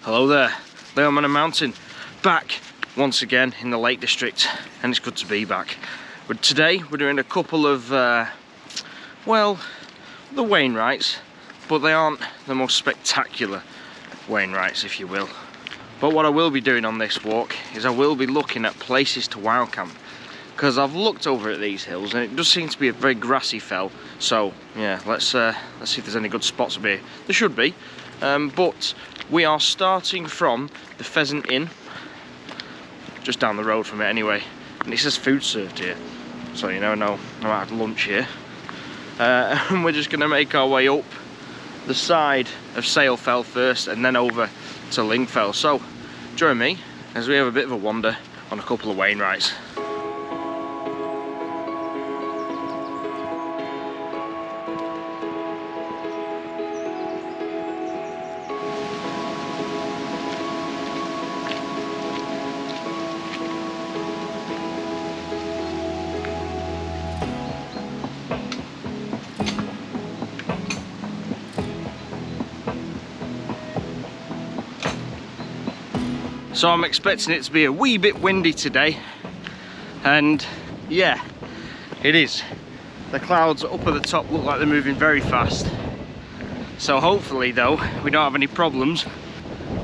Hello there, Leon on a mountain, back once again in the Lake District, and it's good to be back. But today we're doing a couple of, well, the Wainwrights, but they aren't the most spectacular Wainwrights, if you will. But what I will be doing on this walk is I will be looking at places to wild camp, because I've looked over at these hills and it does seem to be a very grassy fell. So yeah, let's see if there's any good spots up here. There should be, but we are starting from the Pheasant Inn, just down the road from it anyway, and it says food served here, so you never know, I might have lunch here. And we're just going to make our way up the side of Sail Fell first and then over to Ling Fell. So join me as we have a bit of a wander on a couple of Wainwrights. So I'm expecting it to be a wee bit windy today, and yeah, it is. The clouds up at the top look like they're moving very fast. So hopefully though, we don't have any problems,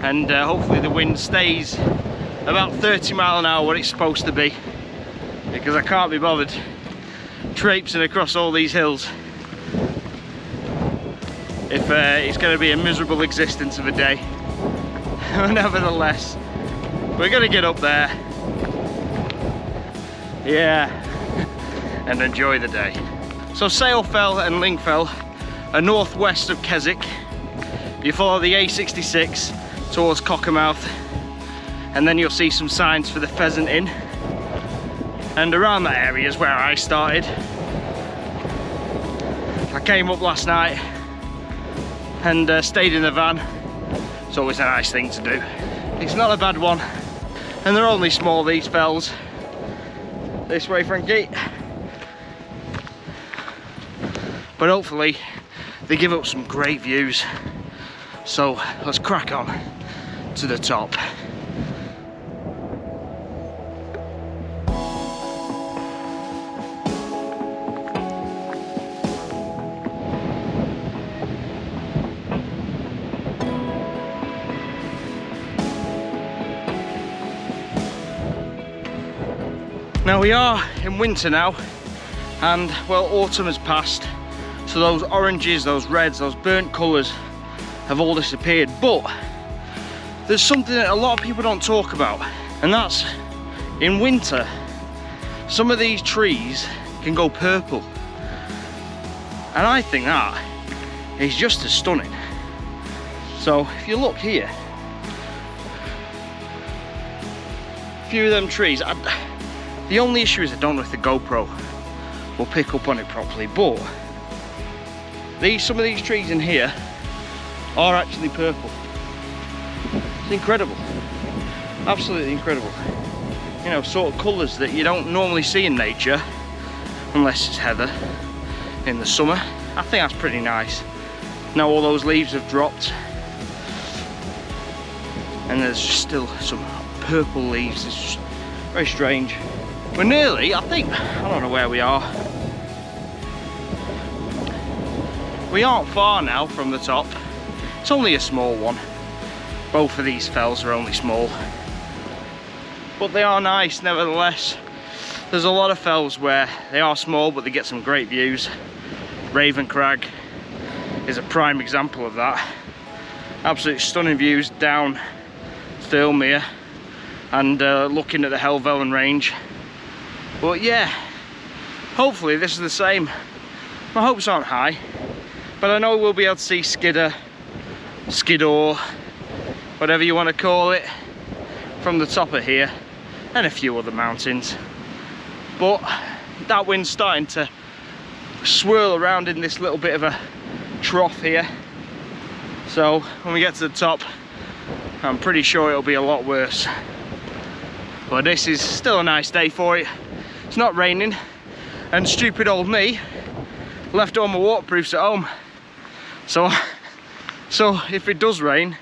and hopefully the wind stays about 30 mile an hour what it's supposed to be, because I can't be bothered traipsing across all these hills if it's going to be a miserable existence of a day. Nevertheless, we're gonna get up there, yeah, and enjoy the day. So Sail Fell and Ling Fell are northwest of Keswick. You follow the A66 towards Cockermouth, and then you'll see some signs for the Pheasant Inn. And around that area is where I started. I came up last night and stayed in the van. It's always a nice thing to do. It's not a bad one. And they're only small, these fells. This way, Frankie. But hopefully they give up some great views. So let's crack on to the top. Now we are in winter now, and well, autumn has passed, so those oranges, those reds, those burnt colours have all disappeared. But there's something that a lot of people don't talk about, and that's in winter some of these trees can go purple, and I think that is just as stunning. So if you look here, a few of them trees, the only issue is I don't know if the GoPro will pick up on it properly, but some of these trees in here are actually purple. It's incredible, absolutely incredible. You know, sort of colours that you don't normally see in nature, unless it's heather in the summer. I think that's pretty nice. Now all those leaves have dropped, and there's still some purple leaves. It's just very strange. We're nearly, I think, I don't know where we are. We aren't far now from the top. It's only a small one. Both of these fells are only small, but they are nice nevertheless. There's a lot of fells where they are small but they get some great views. Raven Crag is a prime example of that. Absolutely stunning views down Thirlmere and looking at the Helvellyn range. But yeah, hopefully this is the same. My hopes aren't high, but I know we'll be able to see Skidder, Skiddaw, whatever you want to call it, from the top of here, and a few other mountains. But that wind's starting to swirl around in this little bit of a trough here. So when we get to the top, I'm pretty sure it'll be a lot worse. But this is still a nice day for it. It's not raining, and stupid old me left all my waterproofs at home. So if it does rain,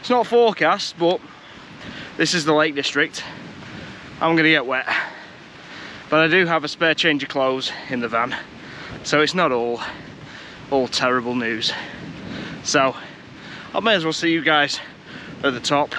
It's not forecast, but this is the Lake District. I'm gonna get wet. But I do have a spare change of clothes in the van, so it's not all terrible news. So I may as well see you guys at the top.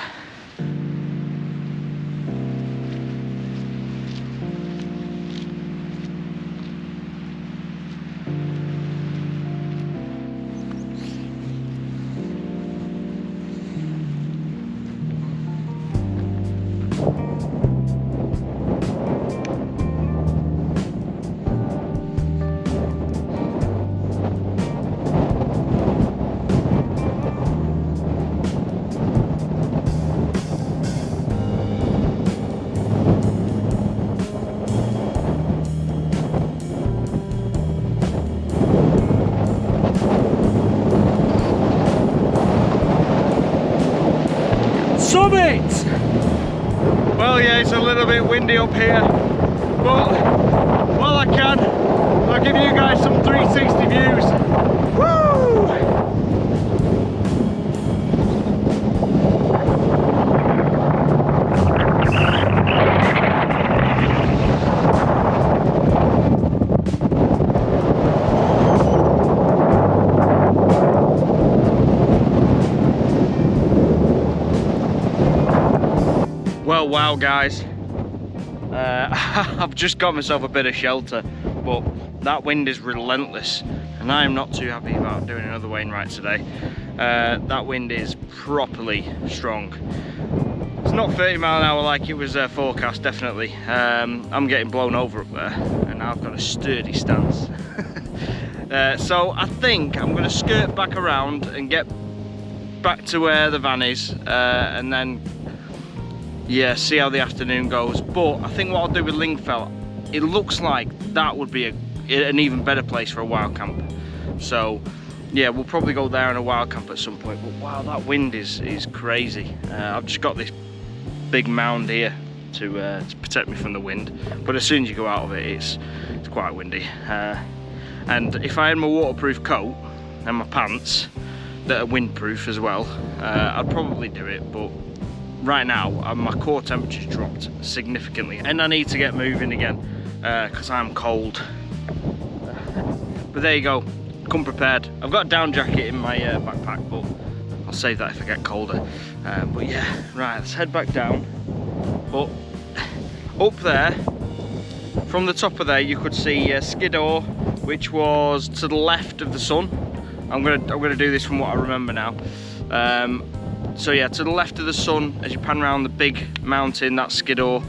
Summit! Well, yeah, it's a little bit windy up here, but while I can, I'll give you guys some 360 views. Woo! Well, wow guys, I've just got myself a bit of shelter, but that wind is relentless and I am not too happy about doing another Wainwright today. That wind is properly strong. It's not 30 mile an hour like it was forecast, definitely. I'm getting blown over up there and I've got a sturdy stance. So I think I'm going to skirt back around and get back to where the van is, and then yeah, see how the afternoon goes. But I think what I'll do with Lingfell, it looks like that would be an even better place for a wild camp. So yeah, we'll probably go there on a wild camp at some point. But wow, that wind is crazy. I've just got this big mound here to protect me from the wind, but as soon as you go out of it, it's quite windy. And if I had my waterproof coat and my pants that are windproof as well, I'd probably do it, but right now my core temperature's dropped significantly and I need to get moving again because I'm cold. But there you go, come prepared. I've got a down jacket in my backpack, but I'll save that if I get colder. But yeah, right, let's head back down. But up there, from the top of there, you could see Skiddaw, which was to the left of the sun. I'm gonna do this from what I remember now. So yeah, to the left of the sun, as you pan around the big mountain, that's Skiddaw.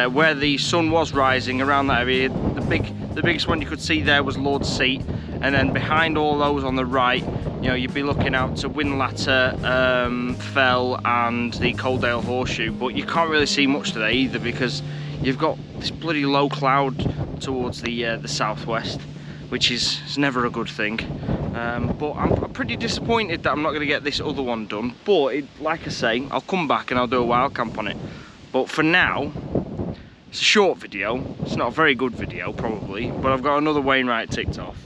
Where the sun was rising, around that area, the biggest one you could see there was Lord's Seat, and then behind all those on the right, you know, you'd be looking out to Windlatter, Fell, and the Coaldale Horseshoe. But you can't really see much today either because you've got this bloody low cloud towards the southwest, which is never a good thing. But I'm pretty disappointed that I'm not going to get this other one done. But like I say, I'll come back and I'll do a wild camp on it. But for now, it's a short video. It's not a very good video probably, but I've got another Wainwright ticked off.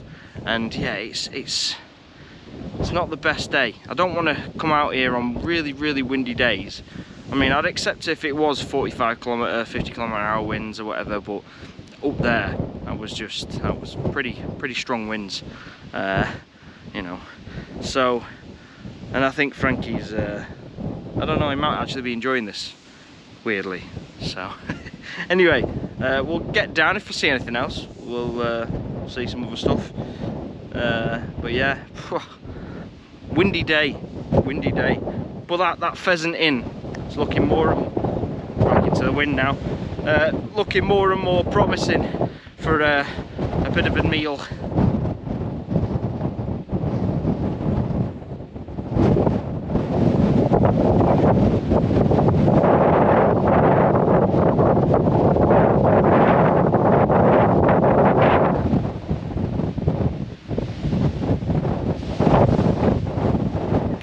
And yeah, it's not the best day. I don't want to come out here on really windy days. I mean, I'd accept if it was 45 kilometre, 50 kilometre an hour winds or whatever, but up there, that was pretty strong winds, you know. So, and I think Frankie's, I don't know, he might actually be enjoying this, weirdly. So, anyway, we'll get down. If I see anything else, we'll see some other stuff. But yeah, windy day. But that pheasant inn is looking more, back into the wind now, looking more and more promising for a bit of a meal.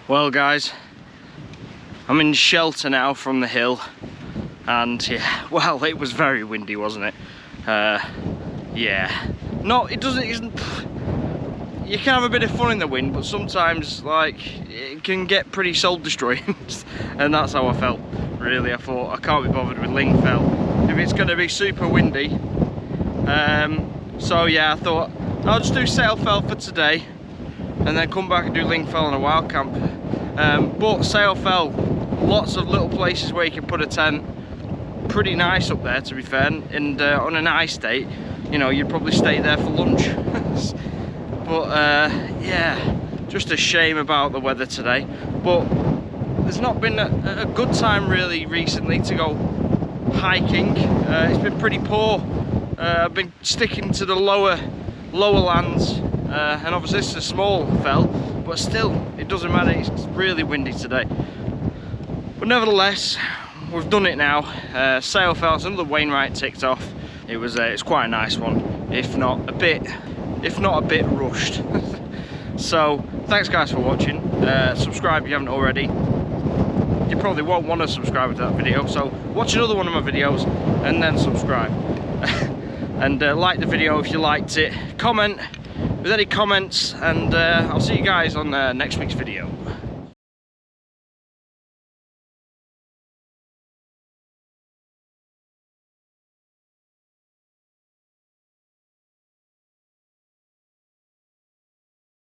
Well guys, I'm in shelter now from the hill, and yeah, well, it was very windy, wasn't it? Yeah, no, it isn't, you can have a bit of fun in the wind, but sometimes like it can get pretty soul destroying. And that's how I felt, really. I thought, I can't be bothered with Lingfell if it's going to be super windy. So yeah, I thought I'll just do Sailfell for today and then come back and do Lingfell on a wild camp. But Sailfell, lots of little places where you can put a tent. Pretty nice up there, to be fair, and on a nice day, you know, you'd probably stay there for lunch. But yeah, just a shame about the weather today. But there's not been a good time really recently to go hiking. It's been pretty poor. I've been sticking to the lower lands, and obviously this is a small fell, but still, it doesn't matter. It's really windy today. But nevertheless, we've done it now. Sailfell, it's another Wainwright ticked off. It's quite a nice one, if not a bit rushed. So thanks guys for watching. Subscribe if you haven't already. You probably won't want to subscribe to that video, so watch another one of my videos and then subscribe. And like the video if you liked it. Comment with any comments, and I'll see you guys on next week's video.